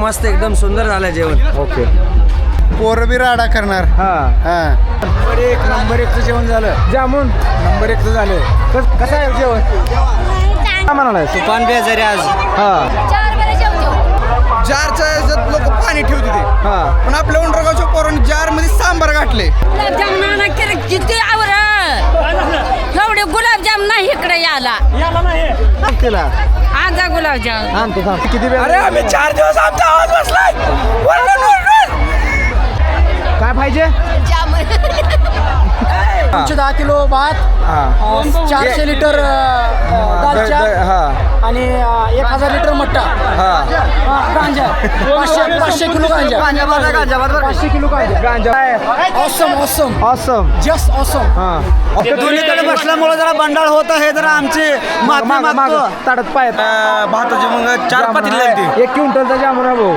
मस्त एकदम सुंदर झालं जेवण. ओके. पोरं बी राडा करणार. नंबर एकचं जेवण झालं. जामून नंबर एकचं झालं. कसं आहे जेवण? काय म्हणाला तुफान बेजारी आज. जारच्या ह्याच्यात लोक पाणी ठेवते ते, पण आपल्या उंडरगावच्या पोरांनी जार मध्ये सांबार घातले. किती एवढे गुलाबजाम नाही इकडे याला केला आजा गुलाबजाम आणतो थांब. किती वेळ? अरे आम्ही 4 दिवस आमचा आवाज बसलाय. काय पाहिजे? 10 किलो भात, 400 लिटर दालच्या आणि 1000 लिटर मट्टा, गांजा 500 किलो गांजा, 500 किलो गांजा. Awesome awesome just awesome. दोन्हीकडे बसल्यामुळे जरा बंडाळ होत आहे. जरा आमचे माग ताडत पाय. भाताची मग 4 पातील लागते. 1 क्विंटलचा जामून आहे भाऊ.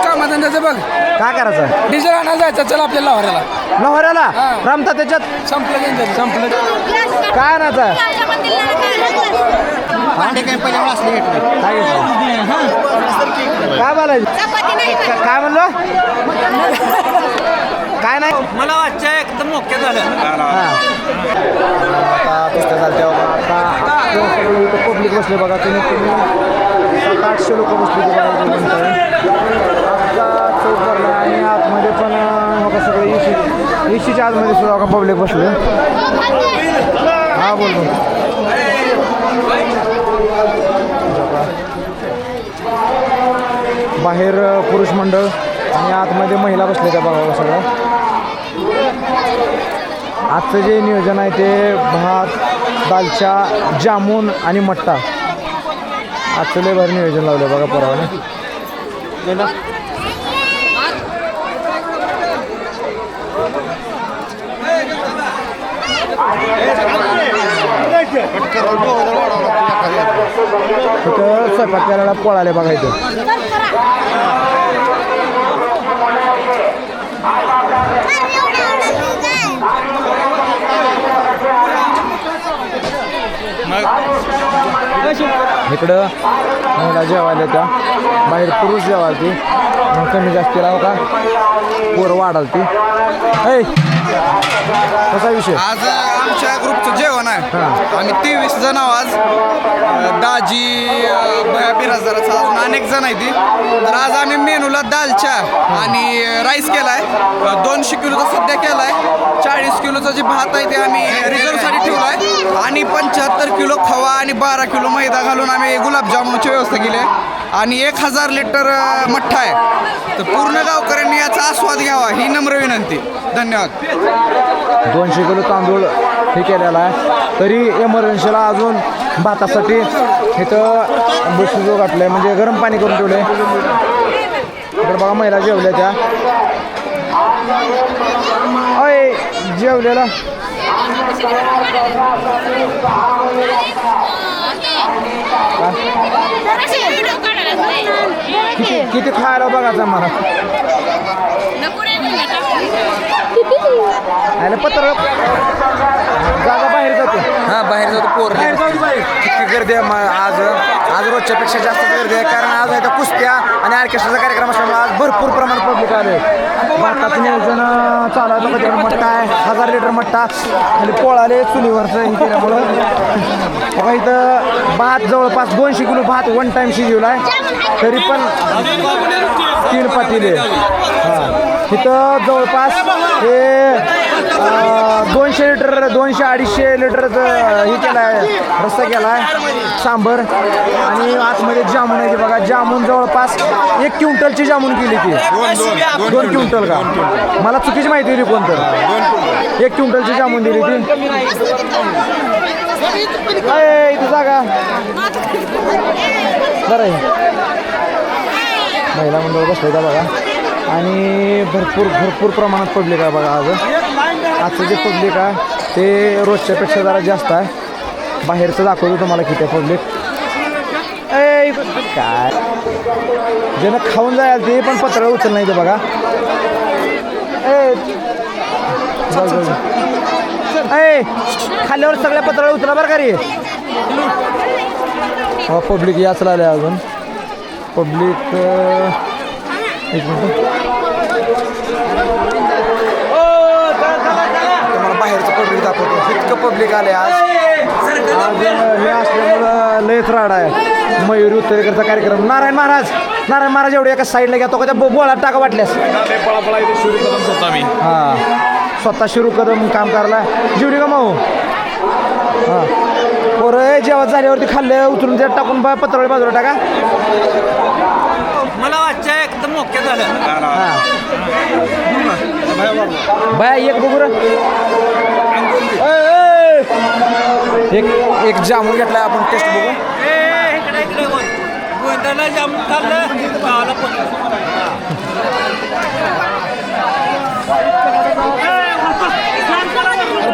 कामाधंद्याचं बघ, काय करायचं? डिझेल आणायला जायचं. चल आपल्या लाहोऱ्याला. लोहऱ्याला रमता त्याच्यात संपलं. काय आणायचं? भांडे काही पहिले असले घेतले. काय घेतलं? काय बोलायचं? काय म्हणलो? काय नाही. मला वाटतं एकदम ओके झालं. आता पुस्तक झालं तेव्हा आता पब्लिक बसले बघा. तुम्ही 700-800 लोक बसले चौक भरला आणि आतमध्ये पण बघा सगळे इशीच्या आतमध्ये सुद्धा बघा पब्लिक बसले. हा बोल. बाहेर पुरुष मंडळ आणि आतमध्ये महिला बसले त्या बघा सगळं. आजचं जे नियोजन आहे ते भात, दालचा, जामून आणि मट्टा. आजचं लय भारी नियोजन लावलं बघा पोरावाने. तिथं स्वयंपाक करायला पळाले बघा इथं. इकडं महिला जेवायला त्या बाहेर पुरुष जेवायला ती मग कमी जास्त लाव का पोरं वाढाल ती. कसा विषय? आज आमच्या ग्रुपचं जेवण आहे. आम्ही 23 जण आहोत आज. दाजी, भया बिराजदाराचा अजून अनेक जण आहे ती. तर आज आम्ही मेनूला दालच्या आणि राईस केलाय. 200 किलोचा सध्या केलाय. 40 किलोचा जे भात आहे ते आम्ही रिझर्वसाठी ठेवलाय आणि 75 किलो खवा आणि 12 किलो मैदा घालून आम्ही गुलाबजामुनची व्यवस्था केली आहे आणि 1000 लिटर मठ्ठा आहे. तर पूर्ण गावकऱ्यांनी याचा आस्वाद घ्यावा ही नम्र विनंती. धन्यवाद. 200 किलो तांदूळ हे केलेला आहे. तरी एमर्जन्सीला अजून भातासाठी इथं बसू घातलं आहे म्हणजे गरम पाणी करून ठेवलं आहे. इकडं बघा महिला जेवल्या त्या. अय जेवलेला किती खायला बघायचं मला. आणि पत्र जागा बाहेर जाते. बाहेर जातो पोर. किती गर्दी आहे आज रोजच्या पेक्षा जास्त गर्दी आहे. कारण आज आहे तर कुस्त्या आणि ऑर्केस्ट्राचा कार्यक्रम असल्यामुळे आज भरपूर प्रमाणात पब्लिक आले. भाताचं नियोजन चालू आहे. तिकडे मट्टा आहे 1000 लिटर मट्टा आणि पोळाले चुलीवरचं हे केल्यामुळं बघा इथं भात जवळपास 200 किलो भात 1 टाइम शिजवला आहे. तरी पण 3 पातेले. इथं जवळपास हे 200 लिटर 200-250 लिटरचं हे केलं आहे. रस्सा केला आहे, सांबर आणि आतमध्ये जामून आहे. बघा जामून जवळपास 1 क्विंटलची जामून केली ती. 2 क्विंटल का? मला चुकीची माहिती दिली कोणतं. 1 क्विंटलची जामून दिली ती. इथं जागा बरं आहे. महिला मंडळ बसले का बघा आणि भरपूर प्रमाणात पब्लिक आहे बघा. आजचं जे पब्लिक आहे ते रोजच्यापेक्षा जरा जास्त आहे. बाहेरचं दाखवतो तुम्हाला किती पब्लिक. काय ज्यानं खाऊन जायला ते पण पत्र उचल नाही ते बघा. खाल्ल्यावर सगळ्या पत्राला उचला बरं का रे. पब्लिक याच लागले अजून. पब्लिक एक मिनिट तुम्हाला बाहेरचं पब्लिक दाखवतो. इतकं पब्लिक आले आज हे असल्यामुळं लयच राड आहे. मयुरी उत्तरेकरचा कार्यक्रम. नारायण महाराज एवढे एका साईडला घ्या तो का त्या बोळात टाका वाटल्यास. हां स्वतः शिरू कदम काम करायला जीवनी का माऊ. हां पोरं जेवण झाल्यावरती खाल्लं उतरून त्यात टाकून पत्रावळी बाजूला टाका. मला वाटतं एकदम ओके झालं. हां बाय एक बघू रे. एक जामून घेतलाय आपण टेस्ट बघू. इकडे गोविंदाला जाम खाल्लं गावाला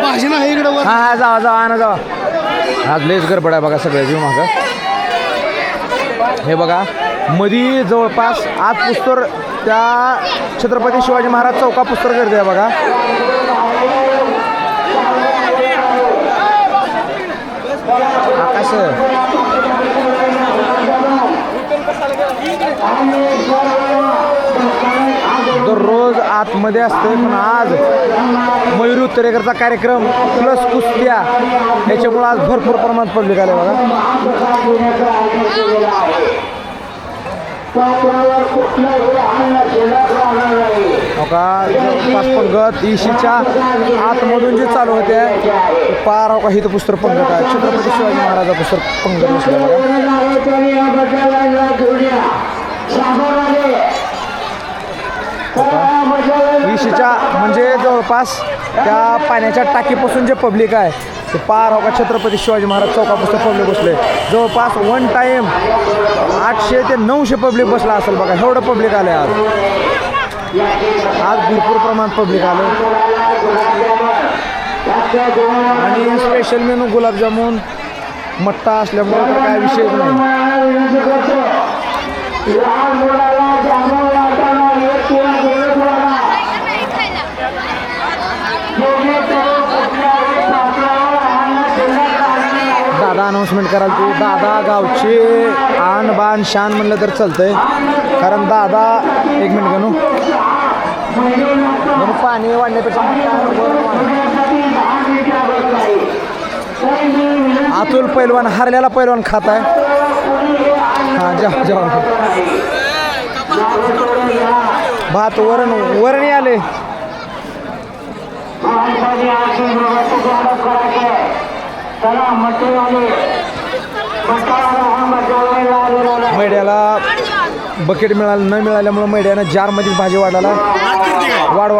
भाजी नाही इकडं वर. हां जावा आणा जावा. आज लयच गडबड आहे बघा सगळ्याची मागं. हे बघा मधी जवळपास आज पुस्तर त्या छत्रपती शिवाजी महाराज चौका पुस्तर गर्दी आहे बघा. आकाश दररोज आतमध्ये असते पण आज मयुरी उत्तरेकरचा कार्यक्रम प्लस कुस्त्या याच्यामुळे आज भरपूर प्रमाणात पब्लिक आले बघा. जवळपास पंगत इशीच्या आतमधून जे चालू होते पार का हिथं पुस्तक पंगत आहे. छत्रपती शिवाजी महाराजा पुस्तक पंगत बसले इशीच्या म्हणजे जवळपास त्या पाण्याच्या टाकीपासून जे पब्लिक आहे ते पार का छत्रपती शिवाजी महाराज चौकापासून पब्लिक बसले. जवळपास वन टाईम 800 ते 900 पब्लिक बसला असेल बघा. एवढं पब्लिक आलं आज. आज भरपूर प्रमाणात पब्लिक आलं. आणि स्पेशल मेनू गुलाबजामुन मट्टा असल्यामुळे काय विषयच नाही. दादा अनाऊन्समेंट कराल ती. दादा गावचे आन बान शान म्हणलं तर चालतंय. कारण दादा एक मिनिट घेणू पाणी वाढण्यापेक्षा अतुल पैलवान हरल्याला पैलवान खात आहे. हां जेवण भात वरण आले. मैड्याला बकेट मिळालं न मिळाल्यामुळं मैड्यानं जारमध्येच भाजी वाढायला. वाढ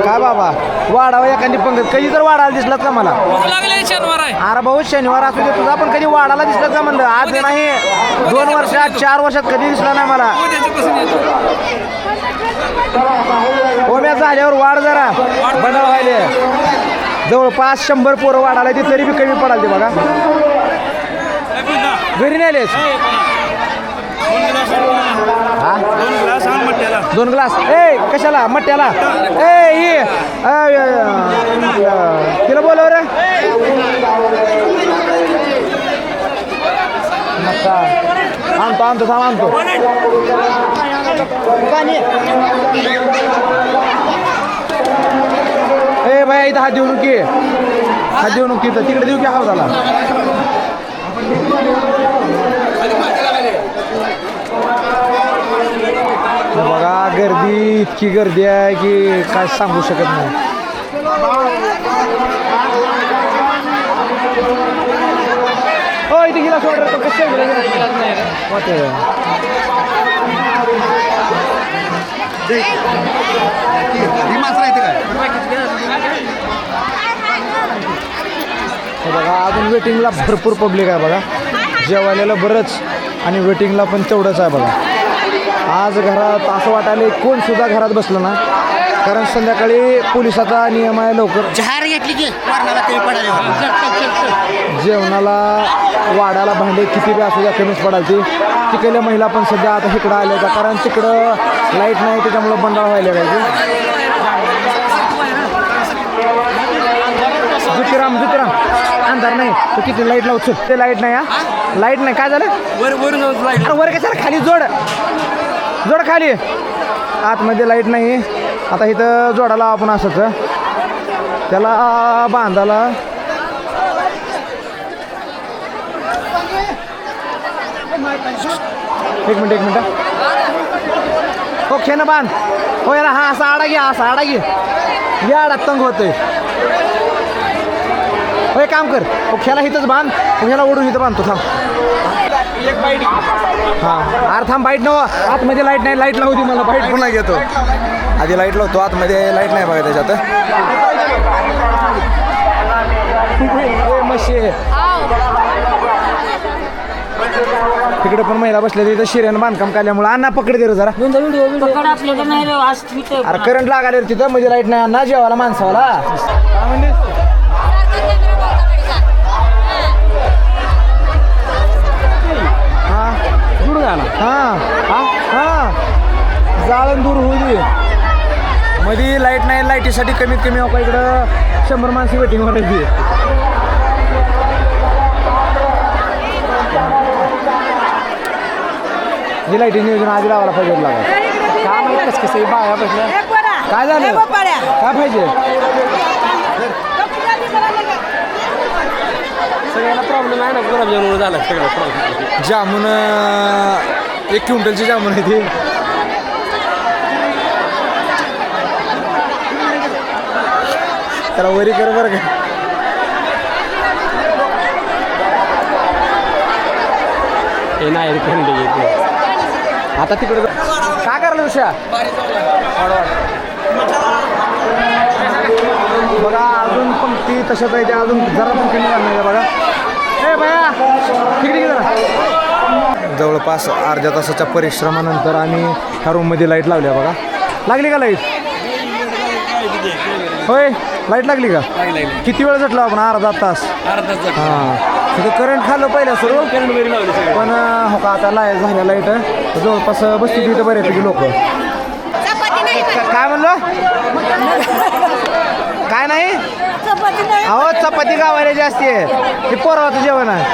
काय बाबा वाढावं एखादी पंगत. कधी तर वाढायला दिसलात का मला. अरे भाऊ शनिवार असू दे तुझा पण कधी वाढायला दिसलं का म्हणलं. आज नाही 2 वर्षात 4 वर्षात कधी दिसला नाही मला. ओम्या झाल्यावर वाढ जरा बंडाळ व्हायले. जवळपास 100 पोरं वाढायला ती तरी बी कमी पडाल ते बघा. घरी नाही आलेच. हा 2 ग्लास ए कशाला मट्ट्याला ए तिला बोलव रे. आणतो थांब आणतो. ए बाई इथं हात देऊ नको इथं तिकडे देऊ की हा झाला. बघा गर्दी इतकी गर्दी आहे की काय सांगू शकत नाही. हो इथे गेला सोड तो कसं बघा. अजून वेटिंगला भरपूर पब्लिक आहे बघा. जेवायला बरंच आणि वेटिंगला पण तेवढंच आहे बघा. आज घरात असं वाटायला कोणसुद्धा घरात बसलं ना. कारण संध्याकाळी पोलिसाचा नियम आहे लवकर जेवणाला वाढायला भांडे किती बी असू द्या कमीच पडाल ती. तिकडल्या महिला पण सध्या आता इकडं आल्या का कारण तिकडं लाईट नाही त्याच्यामुळं बंडाळ व्हायला पाहिजे. ज्योतिराम अंधार नाही तो किती लाईट लावतो ते लाईट नाही. हा लाईट नाही काय झालं अरे वर कशाला खाली जोड खाली आतमध्ये लाईट नाही. आता इथं जोडाला आपण असंच त्याला बांधाला एक मिनिट हो खेळणं बांध हो याला हा असा आडा घे या आडात तंग होतोय. हो एक काम कर हो खेळा इथंच बांध हो ह्याला ओढून इथं बांधतो थांब. हां अरे थांब बाईट नव्ह आतमध्ये लाईट नाही. लाईट लावू दे मला बाईट पुन्हा घेतो. आधी लाईट लावतो आतमध्ये लाईट नाही बघा त्याच्यात. मशी तिकडे पण महिला बसल्या तिथं शिऱ्यानं बांधकाम काढल्यामुळे अण्णा पकड दे रे जरा. अरे करंट लागाले रे तिथं म्हणजे लाईट नाही अण्णा जेवायला माणसावाला. काय म्हणलीस हां जाळण दूर होऊ दे. मध्ये लाईट नाही लाईटीसाठी कमीत कमी आपण इकडं 100 माणसं वेटिंग करायची. ही लाईटी नियोजन आधी लावायला पाहिजे लागा. काय माहिती कसं कसं बाया बसल्या काय झालं काय पाहिजे सगळ्याला प्रॉब्लेम आहे ना गुलाबजामुळे झाला सगळा प्रॉब्लेम. जामुन 1 क्विंटलची जामुन आहे ती. त्याला वरी कर बरं का. हे नाही आता तिकडे काय करायला उशा बघा अजून पंक्ती तशाच आहे त्या अजून जरा पण कमी नाही बघा. ए बया तिकडे जरा जवळपास अर्ध्या तासाच्या परिश्रमानंतर आम्ही ह्या रूममध्ये लाईट लावली आहे बघा. लागली का लाईट होय लाईट लागली का किती वेळ झटला आपण अर्धा तास हां तिथं करंट खाल्लं पहिलं सर्व पण हो का आता लाईट झाल्या लाईट जवळपास बसती तिथं बऱ्यापैकी लोक. काय म्हणलं काय नाही अहो चपाती गावाला जास्ती आहे ते पोरावाचं जेवण आहे.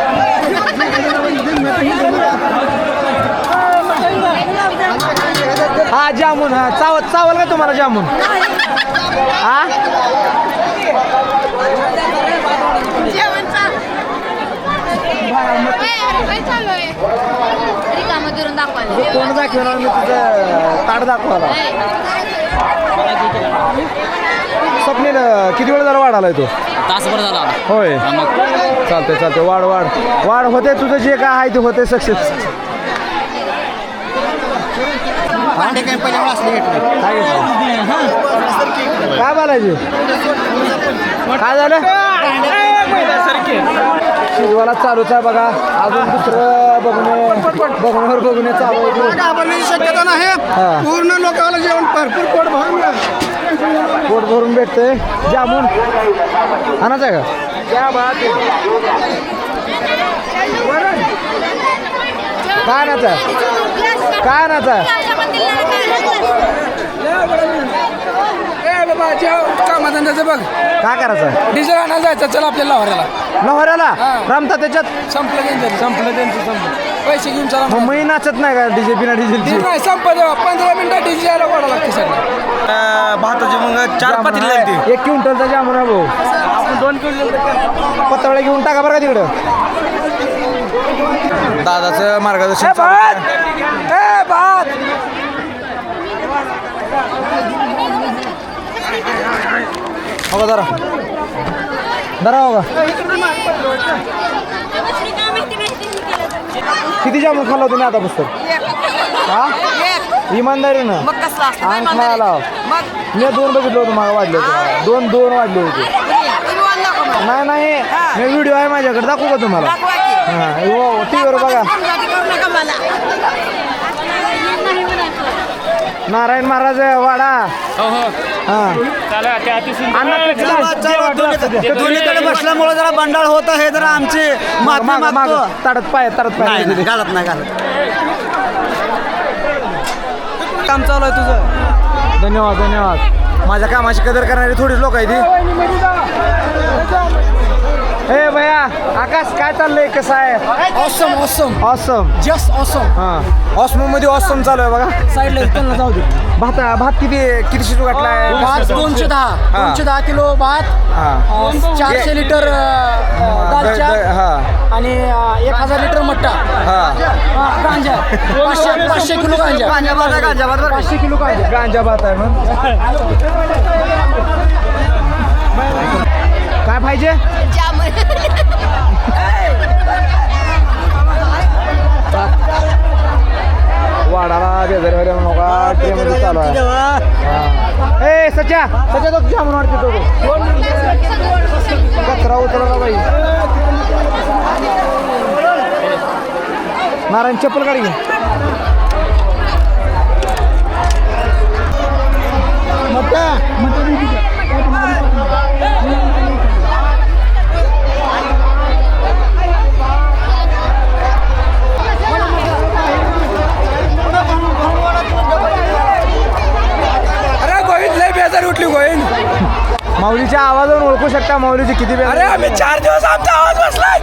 हा जामून हा चावल का तुम्हाला जामून हा कोण दाखवणार मी तुझं ताट दाखवायला. स्वप्नील किती वेळ जरा वाढ आलाय तो तासभर झाला होय चालते वाढ होते तुझं जे काय आहे ते होते सक्सेस. काय बोलायचे काय झालं शिजवाला चालूच आहे बघा अजून दुसरं बघणे चालू आहे. शक्यता नाही पूर्ण लोकांना जेवण भरपूर पोट भरून भेटतंय. जामून आणायचं आहे का क्या बात काय आणायचं कामाधंद्याचं बघ काय करायचं डिझेल आणायला जायचं चला आपल्याला लहऱ्याला रमता त्याच्यात संपलं त्यांचं पैसे घेऊन चला. मग मी नाचत नाही का डीजे बिना डिझेलची नाही संपत 15 मिनिटं डिझेल यायला वाढा लागते सर. भाताची मग 4 पातेली लागते. 1 क्विंटलचा जामून आहे भाऊ. आपण 2 क्विंटल पत्रावळ्या घेऊन टाका बरं का तिकडं. दादाचं मार्गदर्शन हो जरा हो का किती जामून खाल्ला तुम्ही आता पुस्तक हा इमानदारीनं अंग खायला मी 2 बघितलं होतं मागं वाढले होते 2 वाढले होते. नाही मी व्हिडिओ आहे माझ्याकडे दाखवू का तुम्हाला हां हो टी व्हीवर बघा. नारायण महाराज वाडा हां दोन्हीकडे बसल्यामुळे जरा बंडाळ होत आहे जरा आमची माफी मागतो. ताडत पाय नाही घालत काम चालू आहे तुझं. धन्यवाद माझ्या कामाची कदर करणारी थोडीच लोक आहे ती. हे भैया आकाश काय चाललंय कसं आहे? Awesome awesome awesome just awesome. हा ऑसम मध्ये ऑसम चालू आहे बघा. साईडला त्यांना जाऊ दे. भात किती शिजू घातलाय? भात 210 किलो भात, हा 400 लिटर दालच्या हा आणि 1000 लिटर मट्टा. गांजा 500 किलो गांजा. 500 किलो गांजा. गांजा भात आहे मग. काय पाहिजे? वाडाला बेजारी नका ट्रेमध्ये चालू आहे. ए सच्या तो जामून वाटते तो कचरा उतरला बाई. नारायण चप्पल काढी घे. उठली गोईन. माऊलीच्या आवाजावरून ओळखू शकता माऊलीची किती बेजार. अरे आम्ही 4 दिवस आमचा आवाज बसलाय.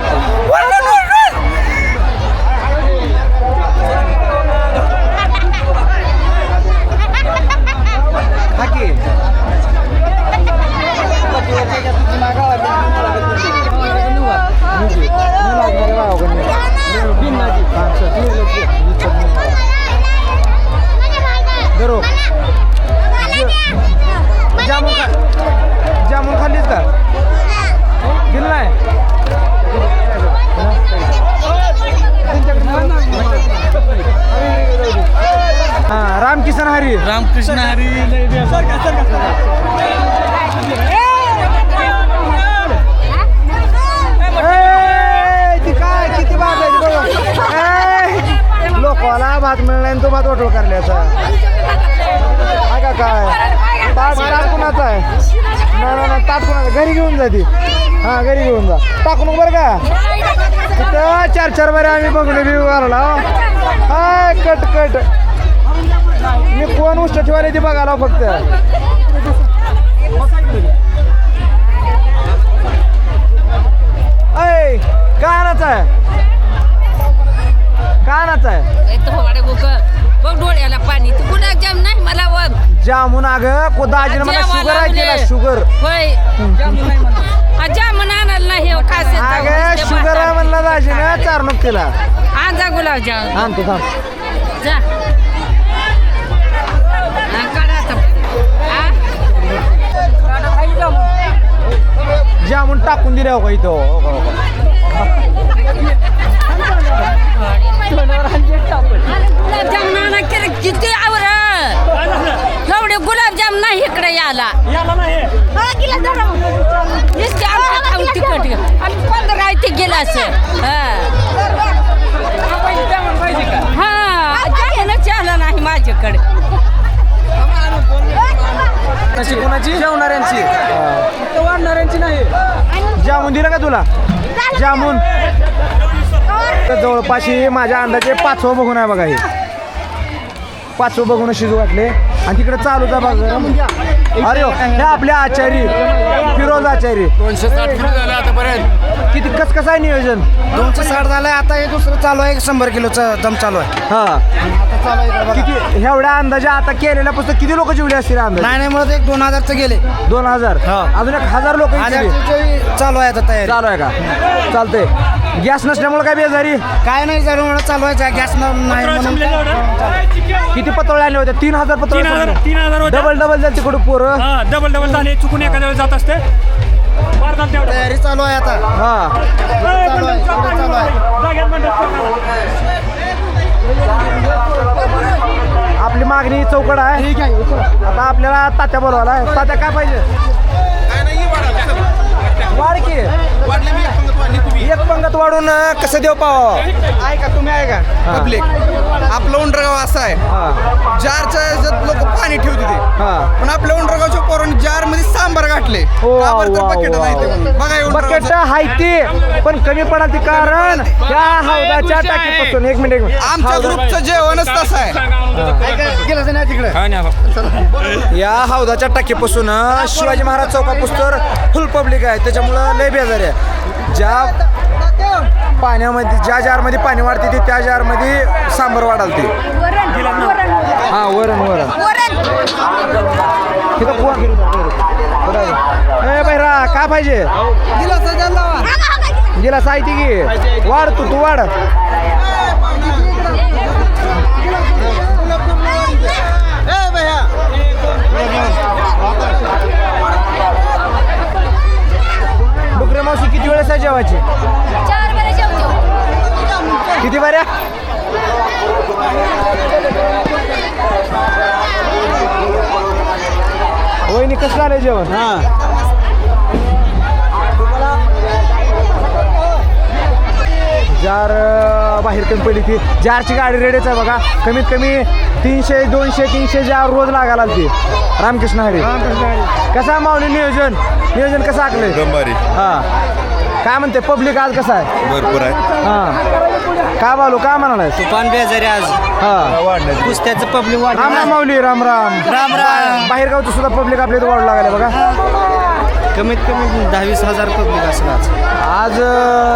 जामून खाल्लीस का? दिलं नाही. हा रामकिसन हरी. रामकृष्ण हरी. ती काय किती भात आहे बघा. लोकाला भात मिळणार आणि तो भात वाटोळ करल्याचा का काय? ताट कुणाचा आहे? नाही ताट कुणाचा? घरी घेऊन जा ती. हा घरी घेऊन जा. टाकून बरं का तिथं 4 बरे आम्ही बघून बिऊ घालला. हाय कट मी कोण उष्टठेवाले ती बघायला फक्त. ऐ कानाचा आहे कानाचा आहे. बघ डोळ्याला पाणी. तू गुलाबजाम नाही मला बघ. जामून अगं दाजीनं मला शुगर आहे केला शुगर. होय जामून आणायला नाही हो खास. अगं शुगर आहे म्हणलं दाजीनं चारणूक केला. आणजा गुलाबजाम. आणतो थांब. जा काढा आता. जामून टाकून दिले हो का इथं. गुलाबजाम नाना किती आवर एवढे गुलाबजाम नाही इकडे याला तिकट आणि 15 ते गेला असं. हा आला नाही माझ्याकडे. कोणाची? जेवणाऱ्यांची. वाढणाऱ्यांची नाही. जामून दिलं का तुला? जामून जवळपाशी माझ्या अंदाजे 5वं बघून आहे बघा. हे 5वं बघून शिजू वाटले आणि तिकडे चालूच आहे बघा. अरे हे आपले आचारी फिरोज आचारी 260 झालं आतापर्यंत. किती कसं आहे नियोजन? 260 झालंय. आता हे दुसरं चालू आहे. 100 किलोचा दम चालू आहे. हा आता चालू आहे. किती एवढ्या अंदाजे आता केलेल्या पुस्तक किती लोक जेवले असतील अंदाज? नाही म्हणत 1-2 गेले. 2000. अजून 1000 लोक चालू आहे आता तयारी. चालू आहे का? चालतंय. गॅस नसल्यामुळे काय बेजारी? काय नाही जरूर म्हणत चालू आहे. गॅस नाही म्हणून. किती पतोळे आले होते? 3000 पतोळे. 3000 होते. डबल झाले तिकडे पोरं. हा डबल झाले. चुकून एखाद्या वेळेस जात असते. तयारी चालू आहे आता. हा चालू आहे. चालू आहे. आपली मागणी चौकड आहे. आता आपल्याला तात्या बोलवायला आहे. तात्या काय पाहिजे? वाढ की एक पंगत वाढून कसं देव पाव. ऐका तुम्ही ऐका पब्लिक. आपलं उंडरगाव असं आहे. जारच्या लोक पाणी ठेवते ते. पण आपल्या उंडरगावच्या पोरांनी जार मध्ये सांबार घातले. बकेट हाय ती पण कमी पडाल ती कारण त्या हौदाच्या टाकीपासून. एक मिनिट आमच्या ग्रुपचं जेवणच तसं आहे. या हौदाच्या टाकीपासून शिवाजी महाराज चौकापुस्तर फुल पब्लिक आहे, त्याच्यामुळं लय बेजार आहे. ज्या पाण्यामध्ये ज्या जारमध्ये पाणी वाढते ती त्या जारमध्ये सांबर वाढालते. हां वरण तिथं ए बहिरा काय पाहिजे गिलास आहे ती की वाढ तू वाढ. डुकरे मावशी किती वेळेस आहे जेवायची? 4 वेळा जेवतो. किती बऱ्या? वहिनी कसं आलंय जेवण? जार बाहेर कमी पडली ती जारची गाडी रेडीच आहे बघा. कमीत कमी 300 200 300 जार रोज लागायला ती. रामकृष्ण हरी कसा माऊली नियोजन कसं आखलंय? गंभारी हां काय म्हणते पब्लिक आज कसं आहे? भरपूर आहे. हां काय बोलू काय म्हणालाय? तुफान बेजारी आज हां कुस्त्याचं पब्लिक राम राम माऊली राम बाहेर गावचं सुद्धा पब्लिक आपल्या इथं वाढू लागले बघा. कमीत कमी 10-20 हजार पब्लिक असेल आज.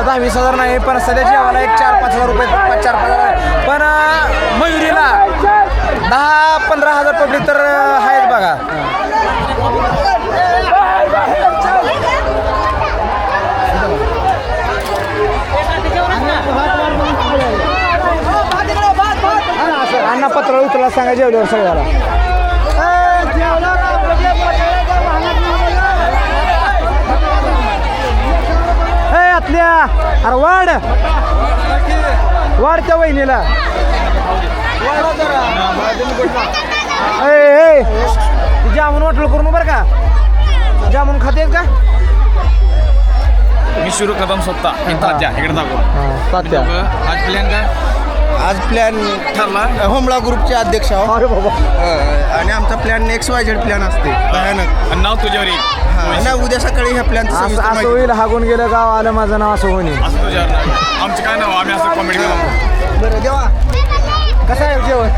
10-20 हजार नाही पण सध्या जेवायला एक 4-5 हजार रुपये 4-5 हजार पण मयुरीला 10-15 हजार पब्लिक तर आहेच बघा. अण्णा पत्र उतरला सांगा जेवल्यावर सगळ्याला. आतल्या अरे वाढ त्या वहिनीला. जामून वाटलं करून बरं का? जामून खाते का? मी सुरू कदम स्वतः इकडे तात्या आज प्लॅन काय? आज प्लॅन ठरला होमळा ग्रुपचे अध्यक्ष आहोत. अरे बाबा आणि आमचा प्लॅन XYZ प्लॅन असते भयानक. नाव तुझ्यावर येईल. आणि उद्या सकाळी ह्या प्लॅन असं होईल. हागून गेलं गाव आलं माझं नाव असं होईल. असं तुझ्यावर नाही. आमचं काय नाव आम्ही असं कॉमेडी करतो. बरं देवा कसं आहे जेवण?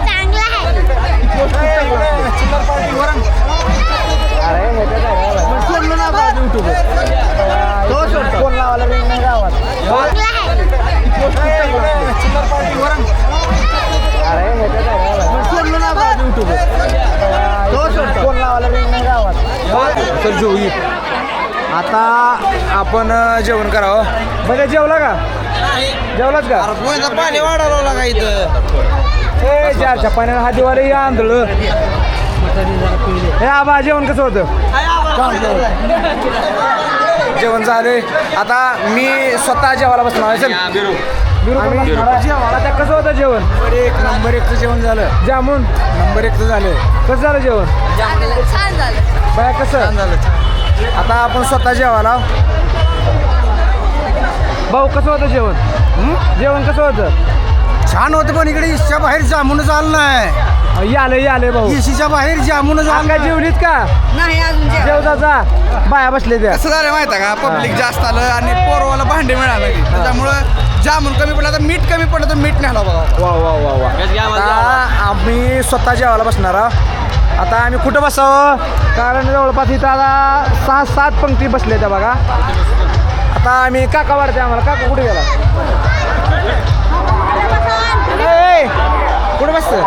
चांगला आहे. अरे सोडलं ना युट्यूब फोन लावायला रिंग नाही गावात. अरे सोडलं ना युट्यूब फोन लावायला रिंग नाही गावात. तर जेवू आता आपण जेवण करावं. म्हणजे जेवला का? जेवलात का? पाणी वाढवलं लागा इथं. ए चारच्या पाण्याला हा दिवाळी आंधळ. हे आबा जेवण कसं होतं? जेवण झाले. आता मी स्वतः जेवायला बसणार. जेवायला त्या कसं होतं जेवण? नंबर 1चं जेवण झालं. जामून नंबर 1चं झालं. कसं झालं जेवण? छान झालं. बाय कसं झालं? आता आपण स्वतः जेवायला. भाऊ कसं होतं जेवण? जेवण कसं होतं? छान होतं पण इकडे इशच्या बाहेर जामूनच आलं नाही. याले भाऊ इशीच्या बाहेर जामूनच आलं काय जेवलीत का? नाही अजून जेवण. जेवताचा बाया बसले त्या. कसं झालं माहिती आहे का? पब्लिक जास्त आलं आणि पोरवाला भांडे मिळालं की त्याच्यामुळं जामून कमी पडलं. तर मीठ कमी पडलं तर मीठ न्यायला बघा. वा आता आम्ही स्वतः जेवायला बसणार आहोत. आता आम्ही कुठं बसावं? कारण जवळपास इथं आता 6-7 पंक्ती बसले त्या बघा. आता आम्ही काका वाढते आम्हाला. काका कुठे गेला? कुठे बसतं?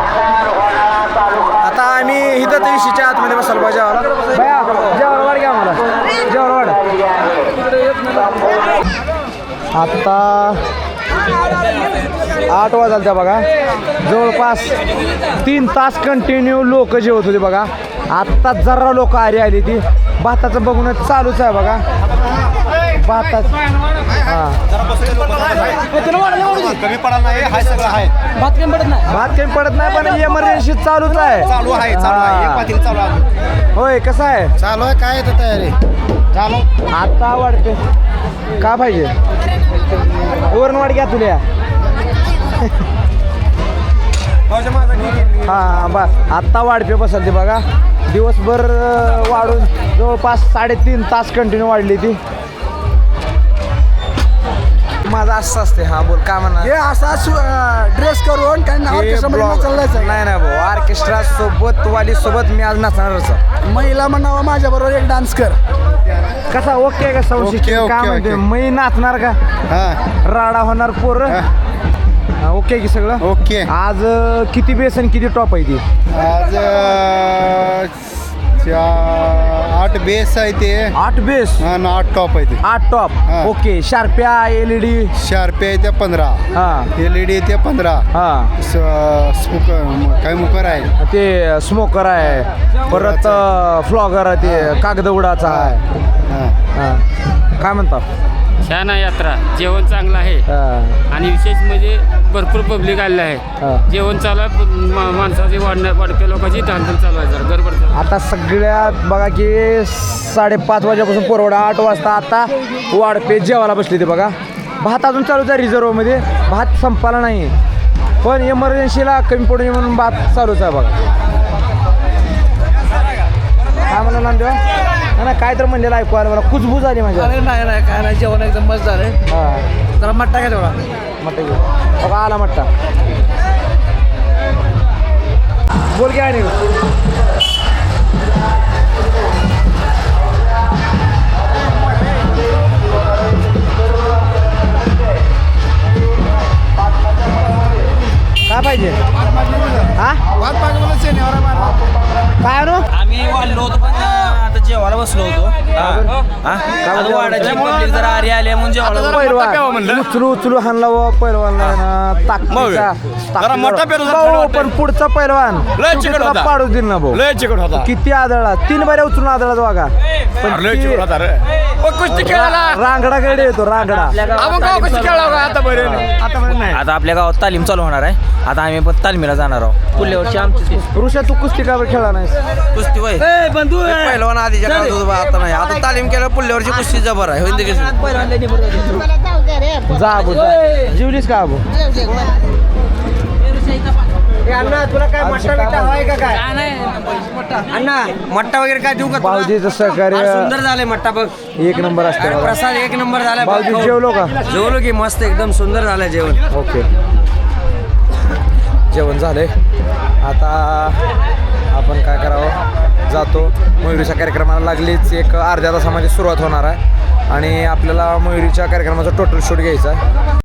आता आम्ही इथं तर इशीच्या आतमध्ये बसायला पाहिजे जेवायला. बया जेवायला वाढ घ्या आम्हाला. जेवायला वाढ. आता 8 वाजता त्या बघा. जवळपास 3 तास कंटिन्यू लोक जेवत होते बघा. आत्ता जरा लोक आली ती. भाताचं बघूनच चालूच आहे बघा. भातात हां कमी पडला नाही. हाय सगळं आहे. भात कमी पडत नाही पण इमर्जन्सी चालूच आहे. चालू आहे एक पातील चालू आहे. होय कसं आहे? चालू आहे. काय येतं तयारी चालू. आता वाढते का पाहिजे? वरण वाढ घ्या तुला. हां बा आत्ता वाढपे बसलते बघा. दिवसभर वाढून जवळपास 3.5 तास कंटिन्यू वाढली ती. माझं असं असते. हा बोल काय म्हणा. हे असा ड्रेस करून काही नाव नाही नाही भाऊ ऑर्केस्ट्रा सोबत वाली सोबत मी आज नाचणारच. महिला म्हणावं माझ्याबरोबर एक डान्स कर. कसा ओके का साऊंड ओके, सिस्टम ओके, काय म्हणते ओके. मी नाचणार का हा राडा होणार पोर ओके की सगळं ओके. आज किती बेस आणि किती टॉप आहे ती आज 8 बेस आहे ते 8 बेस आणि 8 टॉप आहे ते 8 टॉप हा. ओके शार्प्या LED शार्पी आहे त्या 15 हा LED आहे त्या 15 हा स्मोकर काय मुकर आहे ते स्मोकर आहे परत फ्लॉगर आहे ते कागद उडाचा आहे हा. हा. काय म्हणता छान आहे यात्रा जेवण चांगलं आहे हा. आणि विशेष म्हणजे भरपूर पब्लिक आलेलं आहे हा. जेवण चालू आहे माणसाची वाढत्या लोकांची धांदल चालू आहे जरा गडबड चालू आहे. आता सगळ्यात बघा की 5:30 वाजेपासून पोरवडा 8 वाजता आता वाढपे जेवायला बसली ते बघा भात अजून चालूच आहे रिझर्वमध्ये भात संपाला नाही पण इमर्जन्सीला कमी पडू नये म्हणून भात चालूच आहे बघा काय म्हणलं नामदेव ना काय तर म्हणलेलं ऐकू आलं मला कुजबूज आली माझ्या नाही काय नाही जेवण एकदम मस्त झालं. हां जरा मट्टा काय तेवढा. मट्टा घेऊ बघा आला मट्टा बोल की आणि काय पाहिजे हा काय आणू आम्ही वाढलो होतो पण आता जेवायला बसलो होतो आता वाड्याची पब्लिक जरा आरी आली म्हणून जेवायला पहिलवान उचलू उचलू हाणला व पहिलवान पण पुढचा पहिलवान शेवटी पाडू दिल ना भाऊ लय चिकट होता किती आदळला 3 बाऱ्या उचलून आदळला बघा पण लय ती- चिकट होता रे कुस्ती खेळायला रांगडा कडे येतो रांगडा आपण गाव कुस्ती खेळावं का आता बरं नाही आता आपल्या गावात तालीम चालू होणार आहे आता आम्ही पण तालमीला जाणार आहोत पुढल्या वर्षी आमची ऋषा तू कुस्ती का बरं खेळला नाहीस कुस्ती वय पहिलवान आधीच्या काळात होतो बा, आता नाही आता तालीम केलं पुढल्या वर्षी कुस्ती जबर आहे होईल जा अबू जा. जेवलीस का अबू अण्णा तुला काय मट्टा बिट्टा हवाय का काय अण्णा मट्टा वगैरे काय देऊ का भाऊजीचं सहकार्य सुंदर झालंय मट्टा बघ एक नंबर असते बघा. प्रसाद एक नंबर झालाय भाऊजी जेवलो का जेवलो की मस्त एकदम सुंदर झालंय जेवण ओके जेवण झालंय आता आपण काय करावं जातो मयुरीच्या कार्यक्रमाला लागलीच एक अर्ध्या तासामध्ये सुरुवात होणार आहे आणि आपल्याला मयुरीच्या कार्यक्रमाचा टोटल शूट घ्यायचा आहे